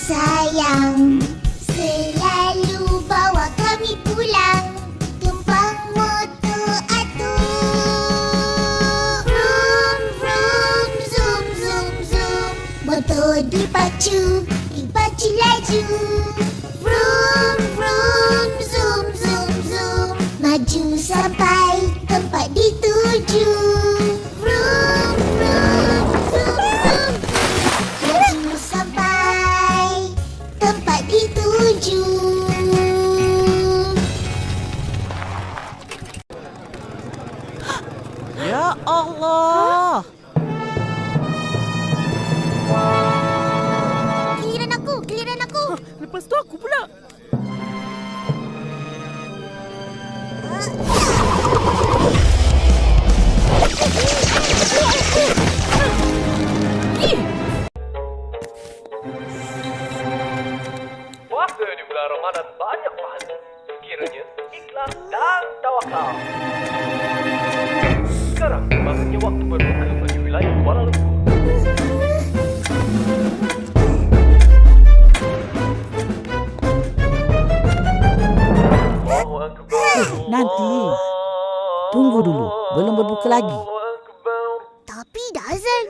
sayang, selalu bawa kami pulang. Tumpang motor atuk. Vroom, vroom, zoom, zoom, zoom. Motor dipacu laju. Vroom, vroom, zoom, zoom, zoom. Maju sampai tempat dituju. Vroom, vroom, zoom, zoom. Maju sampai tempat dituju. Ya Allah. Giliran aku. Lepas tu aku pula. Puasa di bulan Ramadan banyak pahala. Kiranya ikhlas dan tawakal. Sekarang masanya waktu berbuka bagi wilayah Kuala Lumpur. Nanti. Tunggu dulu. Belum berbuka lagi. Tapi dah azan.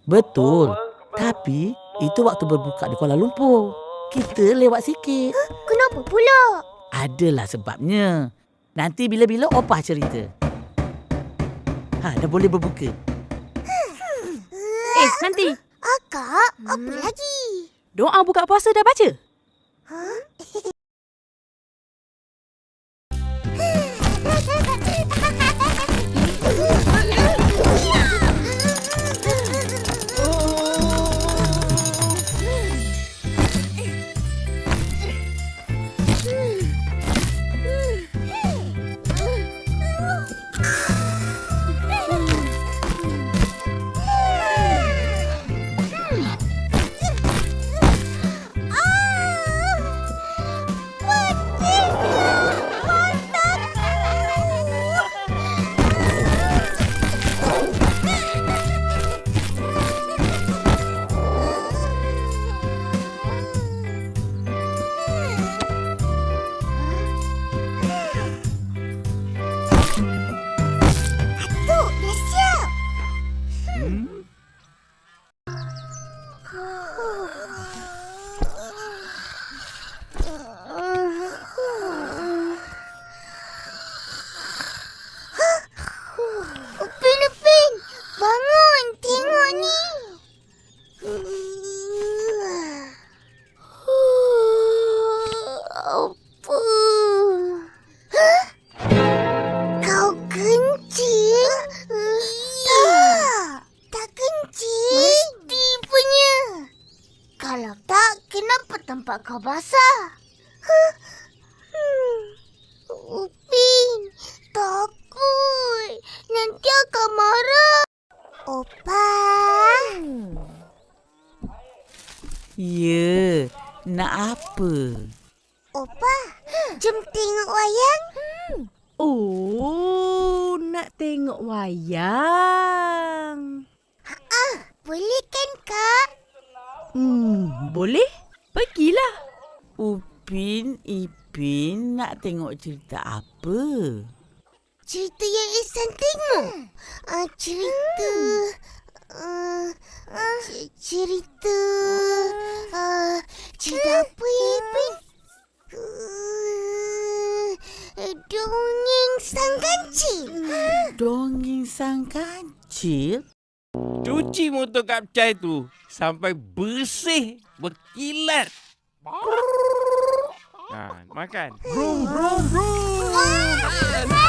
Betul. Tapi itu waktu berbuka di Kuala Lumpur. Kita lewat sikit. Kenapa pula? Adalah sebabnya. Nanti bila-bila opah cerita. Dah boleh berbuka. Nanti. Akak, apa lagi? Doa buka puasa dah baca? Upin, bangun. Tengok ni. Apa? Kau kencing? Tak kencing. Mesti punya. Kalau tak, kenapa tempat kau basah? Upin, takut. Nanti akak marah. Opa. Ya, nak apa? Opa, jom tengok wayang. Oh, nak tengok wayang. Boleh kan, Kak? Boleh? Pergilah. Upin, Ipin nak tengok cerita apa? Cerita yang Ihsan tengok. Cerita... Cerita apa, Ipin? Dongeng Sang Kancil. Dongeng Sang Kancil? Cuci motor kapcai tu sampai bersih, berkilat. Makan. Brum, brum, brum.